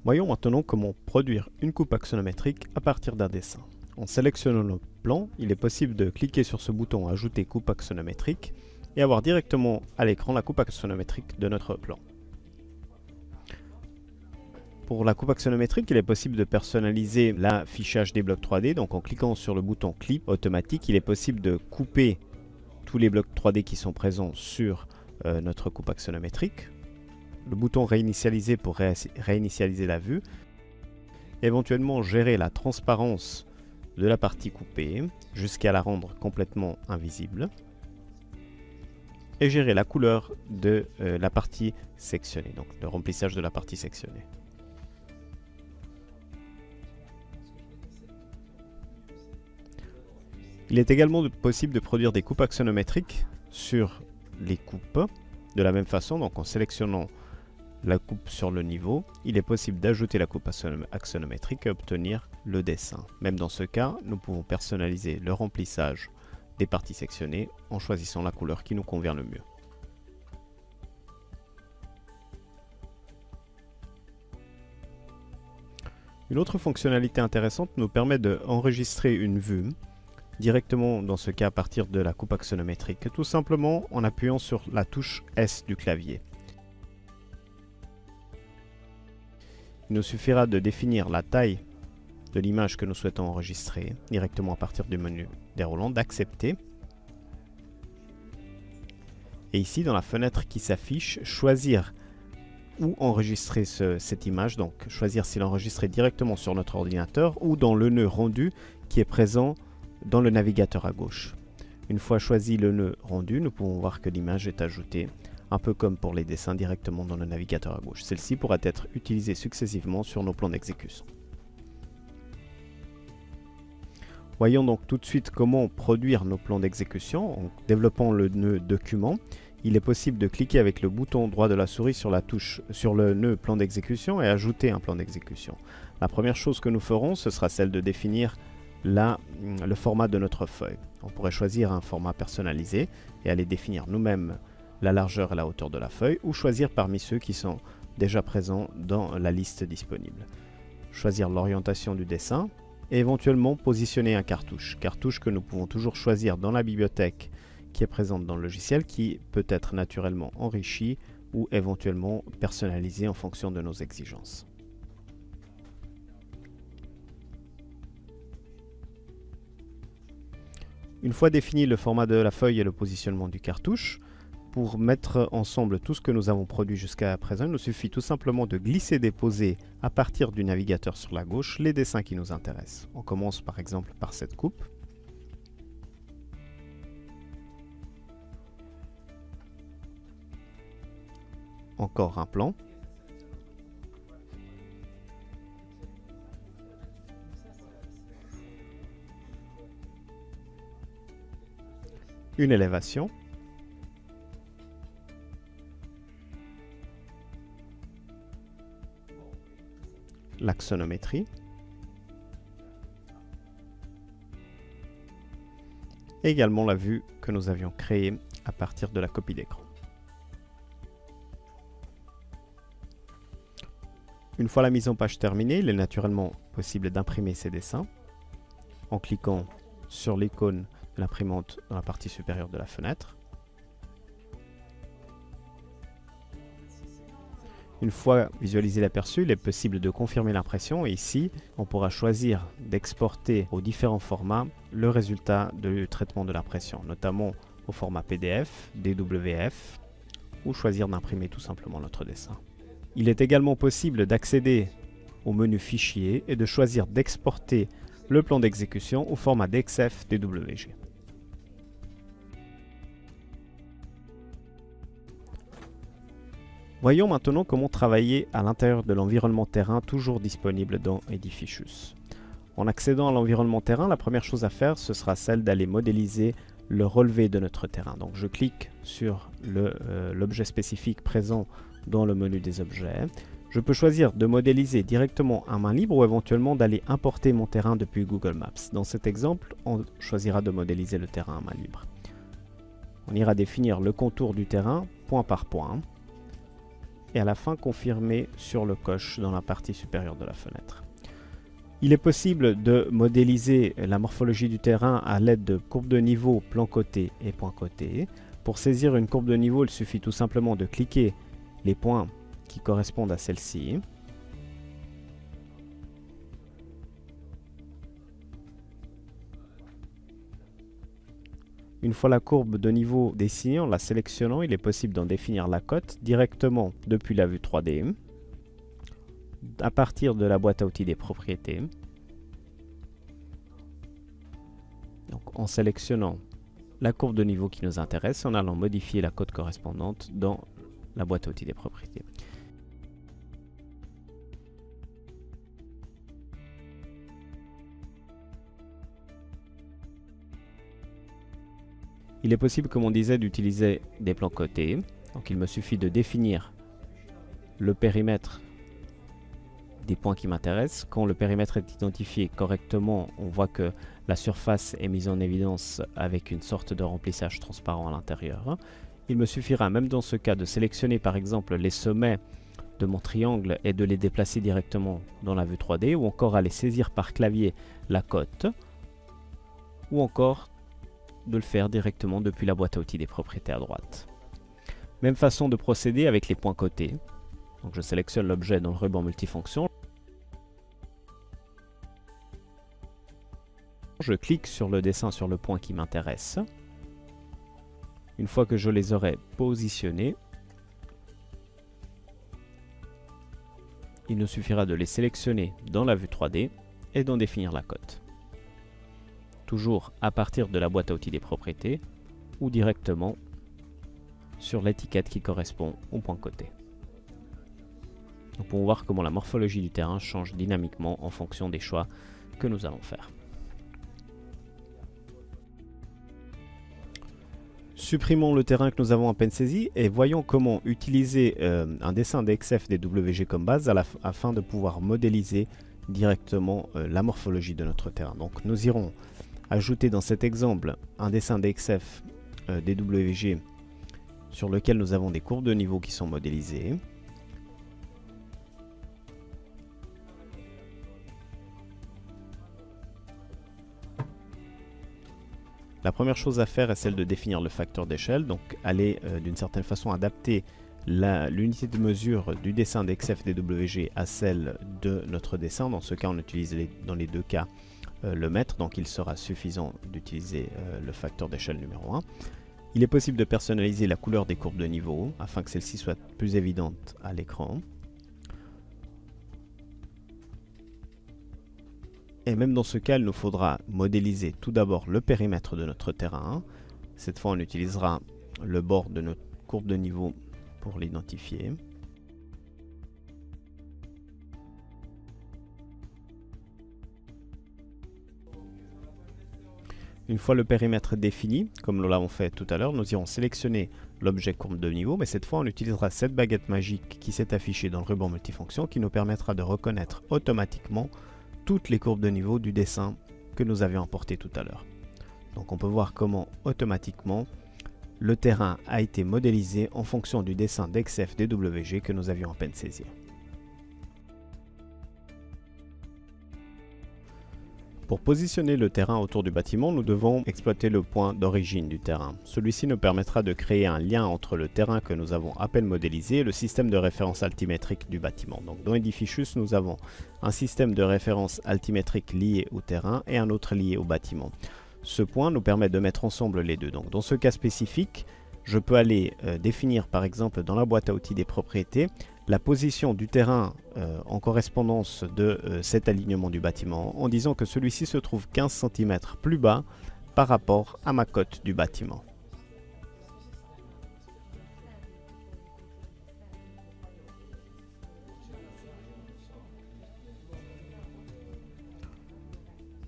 Voyons maintenant comment produire une coupe axonométrique à partir d'un dessin. En sélectionnant notre plan, il est possible de cliquer sur ce bouton Ajouter coupe axonométrique et avoir directement à l'écran la coupe axonométrique de notre plan. Pour la coupe axonométrique, il est possible de personnaliser l'affichage des blocs 3D. Donc en cliquant sur le bouton Clip automatique, il est possible de couper tous les blocs 3D qui sont présents sur notre coupe axonométrique. Le bouton réinitialiser pour réinitialiser la vue. Éventuellement gérer la transparence de la partie coupée jusqu'à la rendre complètement invisible. Et gérer la couleur de la partie sectionnée, donc le remplissage de la partie sectionnée. Il est également possible de produire des coupes axonométriques sur les coupes de la même façon, donc en sélectionnant la coupe sur le niveau, il est possible d'ajouter la coupe axonométrique et obtenir le dessin. Même dans ce cas, nous pouvons personnaliser le remplissage des parties sectionnées en choisissant la couleur qui nous convient le mieux. Une autre fonctionnalité intéressante nous permet d'enregistrer une vue directement dans ce cas à partir de la coupe axonométrique, tout simplement en appuyant sur la touche S du clavier. Il nous suffira de définir la taille de l'image que nous souhaitons enregistrer directement à partir du menu déroulant, d'accepter. Et ici, dans la fenêtre qui s'affiche, choisir où enregistrer cette image, donc choisir si l'enregistrer directement sur notre ordinateur ou dans le nœud rendu qui est présent dans le navigateur à gauche. Une fois choisi le nœud rendu, nous pouvons voir que l'image est ajoutée, un peu comme pour les dessins directement dans le navigateur à gauche. Celle-ci pourra être utilisée successivement sur nos plans d'exécution. Voyons donc tout de suite comment produire nos plans d'exécution. En développant le nœud document, il est possible de cliquer avec le bouton droit de la souris sur le nœud plan d'exécution et ajouter un plan d'exécution. La première chose que nous ferons, ce sera celle de définir le format de notre feuille. On pourrait choisir un format personnalisé et aller définir nous-mêmes la largeur et la hauteur de la feuille ou choisir parmi ceux qui sont déjà présents dans la liste disponible. Choisir l'orientation du dessin et éventuellement positionner un cartouche. Cartouche que nous pouvons toujours choisir dans la bibliothèque qui est présente dans le logiciel, qui peut être naturellement enrichi ou éventuellement personnalisé en fonction de nos exigences. Une fois défini le format de la feuille et le positionnement du cartouche, pour mettre ensemble tout ce que nous avons produit jusqu'à présent, il nous suffit tout simplement de glisser-déposer à partir du navigateur sur la gauche les dessins qui nous intéressent. On commence par exemple par cette coupe. Encore un plan. Une élévation. L'axonométrie. Et également la vue que nous avions créée à partir de la copie d'écran. Une fois la mise en page terminée, il est naturellement possible d'imprimer ces dessins en cliquant sur l'icône de l'imprimante dans la partie supérieure de la fenêtre. Une fois visualisé l'aperçu, il est possible de confirmer l'impression et ici, on pourra choisir d'exporter aux différents formats le résultat du traitement de l'impression, notamment au format PDF, DWF ou choisir d'imprimer tout simplement notre dessin. Il est également possible d'accéder au menu Fichier et de choisir d'exporter le plan d'exécution au format DXF DWG. Voyons maintenant comment travailler à l'intérieur de l'environnement terrain toujours disponible dans Edificius. En accédant à l'environnement terrain, la première chose à faire, ce sera celle d'aller modéliser le relevé de notre terrain. Donc je clique sur l'objet spécifique présent dans le menu des objets. Je peux choisir de modéliser directement à main libre ou éventuellement d'aller importer mon terrain depuis Google Maps. Dans cet exemple, on choisira de modéliser le terrain à main libre. On ira définir le contour du terrain point par point. et à la fin confirmer sur le coche dans la partie supérieure de la fenêtre. Il est possible de modéliser la morphologie du terrain à l'aide de courbes de niveau, plan côté et point côté. Pour saisir une courbe de niveau, il suffit tout simplement de cliquer les points qui correspondent à celle-ci. Une fois la courbe de niveau dessinée, en la sélectionnant, il est possible d'en définir la cote directement depuis la vue 3D, à partir de la boîte à outils des propriétés. Donc, en sélectionnant la courbe de niveau qui nous intéresse, en allant modifier la cote correspondante dans la boîte à outils des propriétés. Il est possible, comme on disait, d'utiliser des plans côtés. Donc il me suffit de définir le périmètre des points qui m'intéressent. Quand le périmètre est identifié correctement, on voit que la surface est mise en évidence avec une sorte de remplissage transparent à l'intérieur. Il me suffira, même dans ce cas, de sélectionner par exemple les sommets de mon triangle et de les déplacer directement dans la vue 3D, ou encore aller saisir par clavier la cote, ou encore de le faire directement depuis la boîte à outils des propriétés à droite. Même façon de procéder avec les points côtés. Donc je sélectionne l'objet dans le ruban multifonction. Je clique sur le dessin sur le point qui m'intéresse. Une fois que je les aurai positionnés, il nous suffira de les sélectionner dans la vue 3D et d'en définir la cote. Toujours à partir de la boîte à outils des propriétés ou directement sur l'étiquette qui correspond au point côté. Nous pouvons voir comment la morphologie du terrain change dynamiquement en fonction des choix que nous allons faire. Supprimons le terrain que nous avons à peine saisi et voyons comment utiliser un dessin d'XF DWG comme base afin de pouvoir modéliser directement la morphologie de notre terrain. Donc nous irons ajouter dans cet exemple un dessin d'XF DWG sur lequel nous avons des courbes de niveau qui sont modélisées. La première chose à faire est celle de définir le facteur d'échelle, donc aller d'une certaine façon adapter l'unité de mesure du dessin d'XF DWG à celle de notre dessin. Dans ce cas, on utilise dans les deux cas le mètre, donc il sera suffisant d'utiliser le facteur d'échelle numéro 1. Il est possible de personnaliser la couleur des courbes de niveau afin que celle-ci soit plus évidente à l'écran. Et même dans ce cas, il nous faudra modéliser tout d'abord le périmètre de notre terrain. Cette fois, on utilisera le bord de notre courbe de niveau pour l'identifier. Une fois le périmètre défini, comme nous l'avons fait tout à l'heure, nous irons sélectionner l'objet courbe de niveau, mais cette fois on utilisera cette baguette magique qui s'est affichée dans le ruban multifonction qui nous permettra de reconnaître automatiquement toutes les courbes de niveau du dessin que nous avions importé tout à l'heure. Donc on peut voir comment automatiquement le terrain a été modélisé en fonction du dessin d'XF DWG que nous avions à peine saisi. Pour positionner le terrain autour du bâtiment, nous devons exploiter le point d'origine du terrain. Celui-ci nous permettra de créer un lien entre le terrain que nous avons à peine modélisé et le système de référence altimétrique du bâtiment. Donc dans Edificius, nous avons un système de référence altimétrique lié au terrain et un autre lié au bâtiment. Ce point nous permet de mettre ensemble les deux. Donc dans ce cas spécifique, je peux aller définir par exemple dans la boîte à outils des propriétés la position du terrain en correspondance de cet alignement du bâtiment en disant que celui-ci se trouve 15 cm plus bas par rapport à ma cote du bâtiment.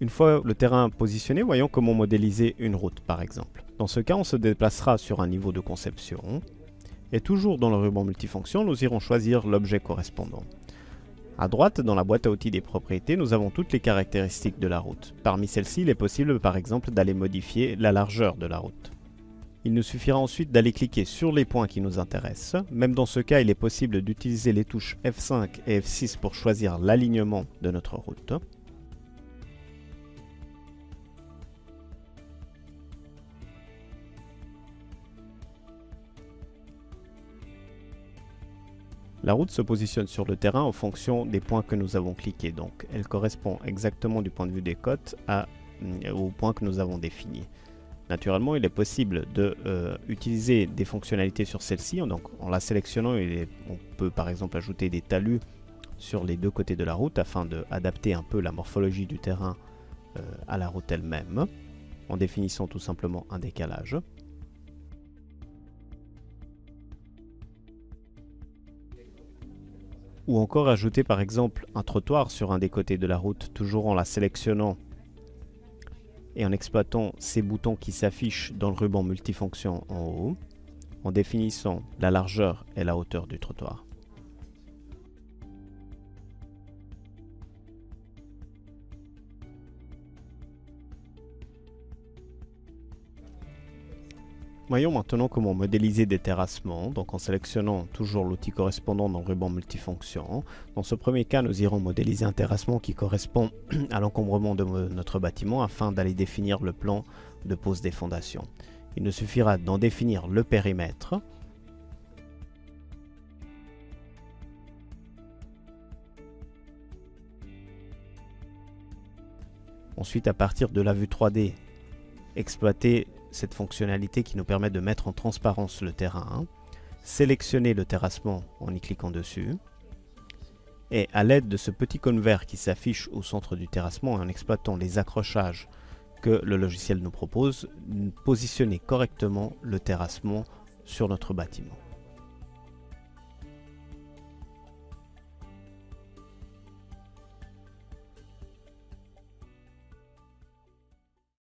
Une fois le terrain positionné, voyons comment modéliser une route par exemple. Dans ce cas, on se déplacera sur un niveau de conception. Et toujours dans le ruban multifonction, nous irons choisir l'objet correspondant. À droite, dans la boîte à outils des propriétés, nous avons toutes les caractéristiques de la route. Parmi celles-ci, il est possible par exemple d'aller modifier la largeur de la route. Il nous suffira ensuite d'aller cliquer sur les points qui nous intéressent. Même dans ce cas, il est possible d'utiliser les touches F5 et F6 pour choisir l'alignement de notre route. La route se positionne sur le terrain en fonction des points que nous avons cliqués. Donc, elle correspond exactement du point de vue des côtes au point que nous avons défini. Naturellement, il est possible d'utiliser des fonctionnalités sur celle-ci. Donc, en la sélectionnant, on peut par exemple ajouter des talus sur les deux côtés de la route afin d'adapter un peu la morphologie du terrain à la route elle-même, en définissant tout simplement un décalage. Ou encore ajouter par exemple un trottoir sur un des côtés de la route, toujours en la sélectionnant et en exploitant ces boutons qui s'affichent dans le ruban multifonction en haut, en définissant la largeur et la hauteur du trottoir. Voyons maintenant comment modéliser des terrassements, donc en sélectionnant toujours l'outil correspondant dans le ruban multifonction. Dans ce premier cas, nous irons modéliser un terrassement qui correspond à l'encombrement de notre bâtiment afin d'aller définir le plan de pose des fondations. Il nous suffira d'en définir le périmètre. Ensuite, à partir de la vue 3D, exploiter cette fonctionnalité qui nous permet de mettre en transparence le terrain, sélectionner le terrassement en y cliquant dessus, et à l'aide de ce petit cône vert qui s'affiche au centre du terrassement et en exploitant les accrochages que le logiciel nous propose, positionner correctement le terrassement sur notre bâtiment.